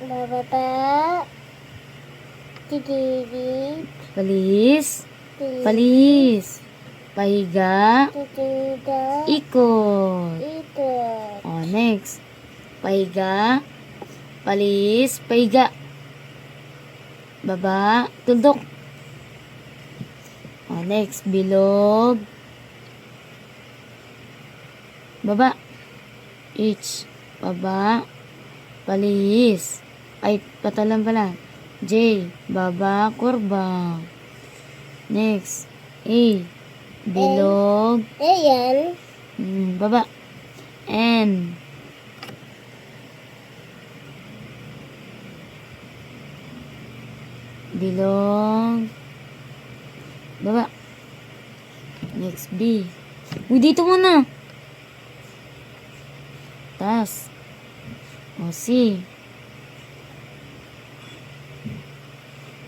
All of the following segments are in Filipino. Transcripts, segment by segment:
Bababa. Titigit. Palis. Palis. Pahiga. Titiga. Ikot. Ikot. O, next. Pahiga. Palis. Pahiga. Baba. Tuldok. O, next. Bilog. Baba. H. Baba. Palis. Ay, patalan pala. J. Baba. Kurba. Next. A. Bilog. Ayan. Baba. N. Bilog. Baba. Next, B. Uy, dito muna. Tas. O, C.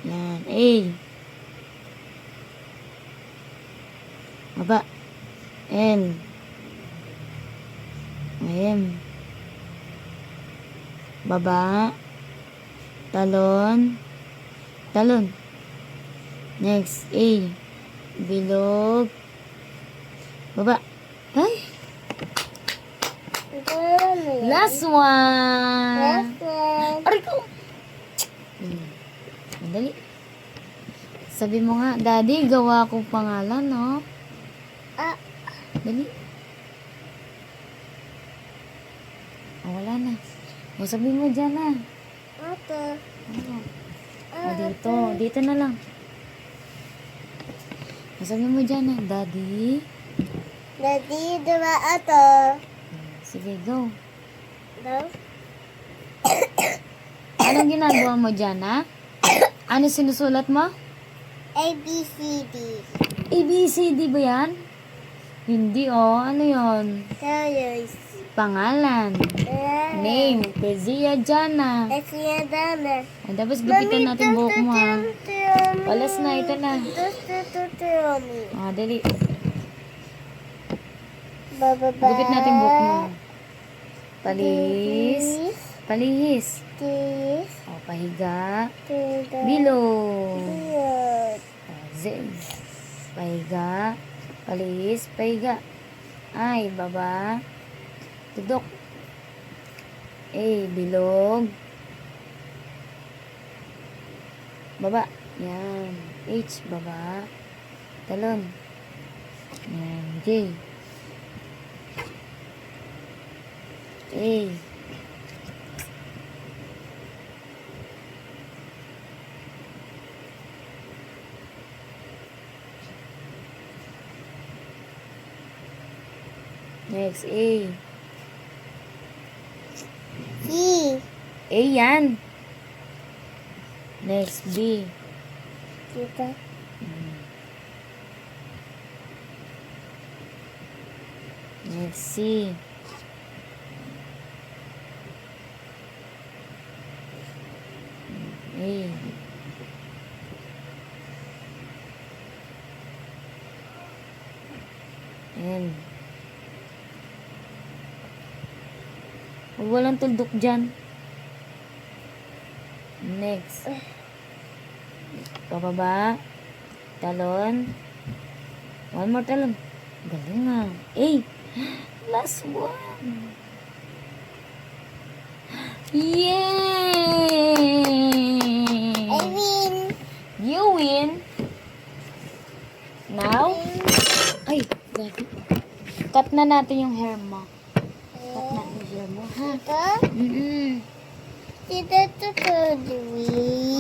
Yan. A. Baba. L. M. Baba. Talon. Talon. Next, A. Bilog. Baba. Ay! Last one! Last one. Aray ko! Madali. Sabi mo nga, Daddy, gawa ko pangalan, no? Ah. Dali. Wala na. O, sabi mo dyan na. Ito. O, dito. Dito na lang. O, sabi mo dyan na, Daddy. Daddy, diba ito? Sige, go. No? Anong ginagawa mo dyan, ha? Ano sinusulat mo? A, B, C, D. A, B, C, D ba yan? Hindi, oh. Ano yon? Colors. Pangalan. Name. Kezia Jana. Kezia Jana. O, tapos gupitan natin buhok mo, ha? Palas na, ito na. O, dali. Bababa. Gupit natin buhok mo. Palis. Palihis. Tis. O, pahiga. Tiga. Bilog. Bilog. O, Z. Pahiga. Palis. Pahiga. Ay, baba. Tudok. A, bilog. Baba. Yan. H, baba. Talon. Yan. J. A. Next, A. C. A yan. Next, B. Kita. Next, C. A. N. Huwag walang tuldok dyan. Next. Pababa. Talon. One more talon. Galing nga. A. Last one. Yay! I win. You win. Now, ay, grabe. Cut na natin yung hair mo. Cut na yung hair mo, ha? Ito. Mm-mm. Ito.